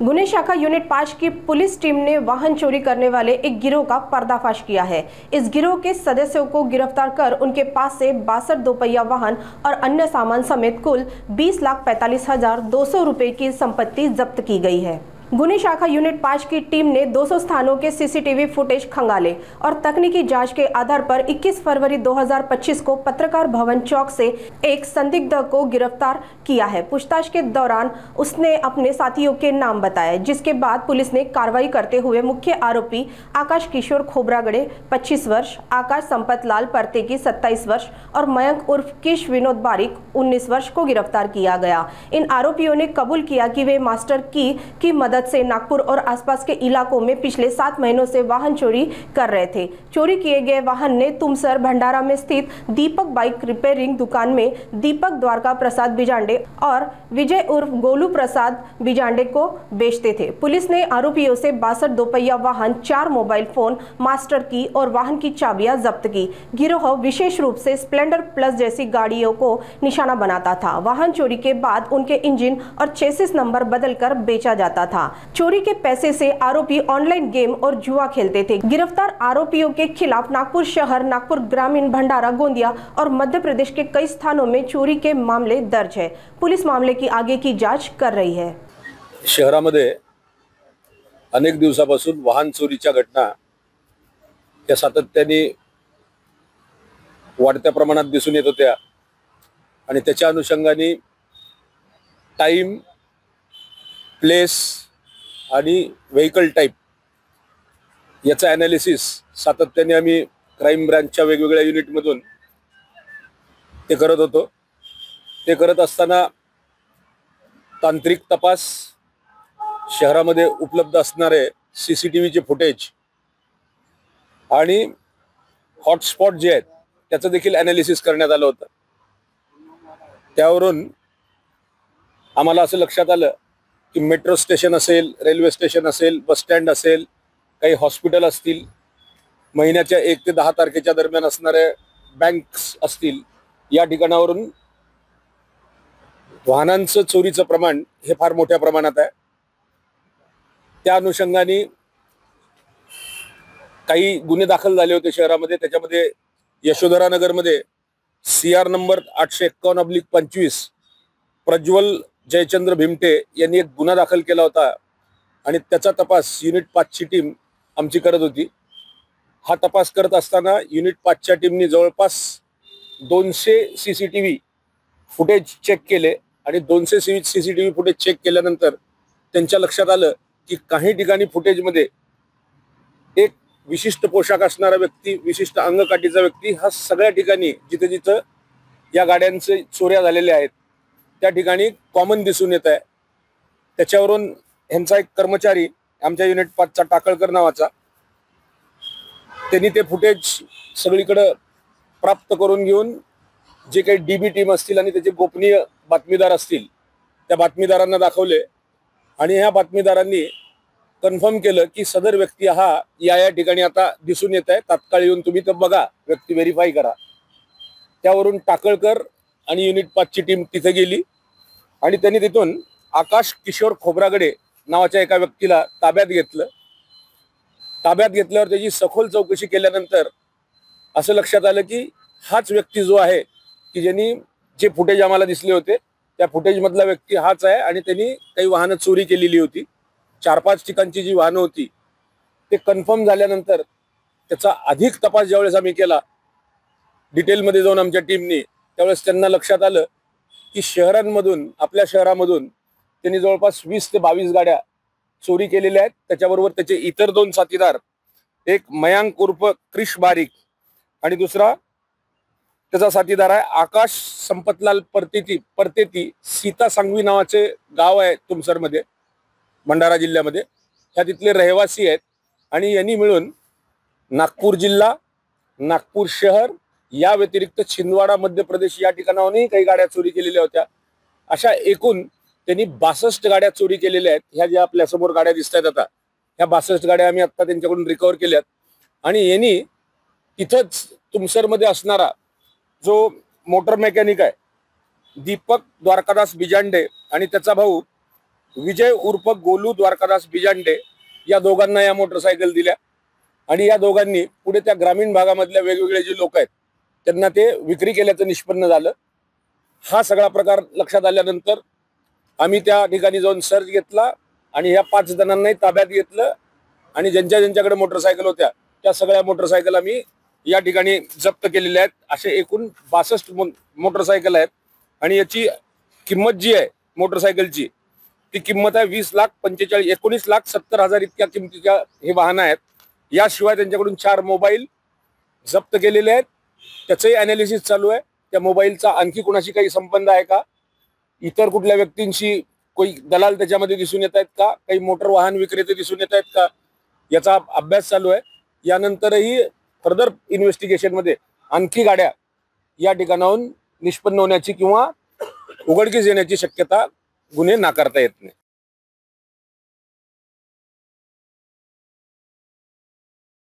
गुने शाखा यूनिट 5 की पुलिस टीम ने वाहन चोरी करने वाले एक गिरोह का पर्दाफाश किया है। इस गिरोह के सदस्यों को गिरफ्तार कर उनके पास से 62 दोपहिया वाहन और अन्य सामान समेत कुल 20,45,200 रुपए की संपत्ति जब्त की गई है। गुने शाखा यूनिट 5 की टीम ने 200 स्थानों के सीसीटीवी फुटेज खंगाले और तकनीकी जांच के आधार पर 21 फरवरी 2025 को पत्रकार भवन चौक से एक संदिग्ध को गिरफ्तार किया है। पूछताछ के दौरान उसने अपने साथियों के नाम बताए, जिसके बाद पुलिस ने कार्रवाई करते हुए मुख्य आरोपी आकाश किशोर खोबरागड़े 25 वर्ष, आकाश संपत लाल परतेकी 27 वर्ष और मयंक उर्फ किश विनोद बारिक 19 वर्ष को गिरफ्तार किया गया। इन आरोपियों ने कबूल किया कि वे मास्टर की मदद से नागपुर और आसपास के इलाकों में पिछले 7 महीनों से वाहन चोरी कर रहे थे। चोरी किए गए वाहन ने तुमसर भंडारा में स्थित दीपक बाइक रिपेयरिंग दुकान में दीपक द्वारका प्रसाद बिजांडे और विजय उर्फ गोलू प्रसाद बिजांडे को बेचते थे। पुलिस ने आरोपियों से 62 दोपहिया वाहन, 4 मोबाइल फोन, मास्टर की और वाहन की चाबियां जब्त की। गिरोह विशेष रूप से स्प्लेंडर प्लस जैसी गाड़ियों को निशाना बनाता था। वाहन चोरी के बाद उनके इंजन और चेसिस नंबर बदलकर बेचा जाता था। चोरी के पैसे से आरोपी ऑनलाइन गेम और जुआ खेलते थे। गिरफ्तार आरोपियों के खिलाफ नागपुर शहर, नागपुर ग्रामीण, भंडारा, गोंदिया और मध्य प्रदेश के कई स्थानों में चोरी के मामले दर्ज है। पुलिस मामले की आगे की जांच कर रही है। शहरामध्ये अनेक दिवसापासून वाहन चोरीच्या घटना त्या सातत्याने वाढत्या प्रमाणात दिसून येत होत्या आणि त्याच्या अनुषंगाने टाइम, प्लेस आणि व्हेकल टाइप याचा ॲनालिसिस सातत्याने आम्ही क्राइम ब्रांचच्या वेगवेगळ्या युनिटमधून ते करत होतो। ते करत असताना तांत्रिक तपास, शहरामध्ये उपलब्ध असणारे सीसीटीव्हीचे फुटेज आणि हॉटस्पॉट जे आहेत त्याचं देखील ॲनालिसिस करण्यात आलं होतं। त्यावरून आम्हाला असं लक्षात आलं की मेट्रो स्टेशन असेल, रेल्वे स्टेशन असेल, बस स्टँड असेल, काही हॉस्पिटल असतील, महिन्याच्या 1 ते 10 तारखेच्या दरम्यान असणारे बँक्स असतील, या ठिकाणावरून वाहनांचं चोरीचं प्रमाण हे फार मोठ्या प्रमाणात आहे। त्या अनुषंगाने काही गुन्हे दाखल झाले होते शहरामध्ये। त्याच्यामध्ये यशोधरा नगरमध्ये CR नंबर 851/25 प्रज्वल जयचंद्र भीमटे यांनी एक गुन्हा दाखल केला होता आणि त्याचा तपास युनिट 5 ची टीम आमची करत होती। हा तपास करत असताना युनिट 5 च्या टीमने जवळपास 200 सीसीटीव्ही फुटेज चेक केले आणि 200 सीसीटीव्ही फुटेज चेक केल्यानंतर त्यांच्या लक्षात आलं की काही ठिकाणी फुटेजमध्ये एक विशिष्ट पोशाख असणारा व्यक्ती, विशिष्ट अंगकाठीचा व्यक्ती हा सगळ्या ठिकाणी जिथे जिथे या गाड्यांचे चोऱ्या झालेल्या आहेत त्या ठिकाणी कॉमन दिसून येत आहे। त्याच्यावरून ह्यांचा एक कर्मचारी आमच्या युनिट 5 चा टाकळकर नावाचा, त्यांनी ते फुटेज सगळीकडे प्राप्त करून घेऊन जे काही डीबी टीम असतील आणि त्याचे गोपनीय बातमीदार असतील त्या बातमीदारांना दाखवले आणि ह्या बातमीदारांनी कन्फर्म केलं की सदर व्यक्ती हा या ठिकाणी आता दिसून येत आहे, तात्काळ येऊन तुम्ही तो बघा, व्यक्ती व्हेरीफाय करा। त्यावरून टाकळकर आणि युनिट 5 ची टीम तिथे गेली आणि त्यांनी तिथून आकाश किशोर खोबरागडे नावाच्या एका व्यक्तीला ताब्यात घेतलं। ताब्यात घेतल्यावर त्याची सखोल चौकशी केल्यानंतर असं लक्षात आलं की हाच व्यक्ती जो आहे की ज्यांनी जे फुटेज आम्हाला दिसले होते त्या फुटेज मधला व्यक्ती हाच आहे आणि त्यांनी काही वाहनं चोरी केलेली होती। 4-5 ठिकाणची जी वाहनं होती ते कन्फर्म झाल्यानंतर त्याचा अधिक तपास ज्यावेळेस आम्ही केला डिटेलमध्ये जाऊन आमच्या टीमने, त्यावेळेस त्यांना लक्षात आलं की शहरांमधून, आपल्या शहरामधून त्यांनी जवळपास 20 ते 22 गाड्या चोरी केलेल्या आहेत। त्याच्याबरोबर त्याचे इतर 2 साथीदार, एक मयांक उर्फ क्रिश बारिक आणि दुसरा त्याचा साथीदार आहे आकाश संपतलाल परतेती सीता सांगवी नावाचे गाव आहे तुमसरमध्ये, भंडारा जिल्ह्यामध्ये, ह्या तिथले रहिवासी आहेत आणि यांनी मिळून नागपूर जिल्हा, नागपूर शहर या व्यतिरिक्त छिंदवाडा मध्य प्रदेश या ठिकाणाहूनही काही गाड्या चोरी केलेल्या होत्या। अशा एकूण त्यांनी 62 गाड्या चोरी केलेल्या आहेत। ह्या ज्या आपल्या समोर गाड्या दिसतात आता, ह्या 62 गाड्या आम्ही आता त्यांच्याकडून रिकव्हर केल्यात आणि यांनी तिथंच तुमसरमध्ये असणारा जो मोटर मेकॅनिक आहे दीपक द्वारकादास बिजांडे आणि त्याचा भाऊ विजय उर्फ गोलू द्वारकादास बिजांडे या दोघांना या मोटरसायकल दिल्या आणि या दोघांनी पुढे त्या ग्रामीण भागामधल्या वेगवेगळे जे लोक आहेत त्यांना ते विक्री केल्याचं निष्पन्न झालं। हा सगळा प्रकार लक्षात आल्यानंतर आम्ही त्या ठिकाणी जाऊन सर्च घेतला आणि ह्या 5 जणांनाही ताब्यात घेतलं आणि ज्यांच्याकडे मोटरसायकल होत्या त्या सगळ्या मोटरसायकल आम्ही या ठिकाणी जप्त केलेल्या आहेत। असे एकूण 62 मोटरसायकल आहेत आणि याची किंमत जी आहे मोटरसायकलची ती किंमत आहे 19,70,000 इतक्या किमतीच्या हे वाहन आहेत। याशिवाय त्यांच्याकडून 4 मोबाईल जप्त केलेले आहेत, त्याचंही अनालिसिस चालू आहे। त्या मोबाईलचा आणखी कोणाशी काही संबंध आहे का, इतर कुठल्या व्यक्तींशी कोई दलाल त्याच्यामध्ये दिसून येत आहेत का, काही मोटर वाहन विक्रेते दिसून येत आहेत का, याचा अभ्यास चालू आहे। यानंतरही फर्दर इन्व्हेस्टिगेशन मध्ये आणखी गाड्या या ठिकाणाहून निष्पन्न होण्याची किंवा उघडकीस येण्याची शक्यता गुन्हे नाकारता येत नाही।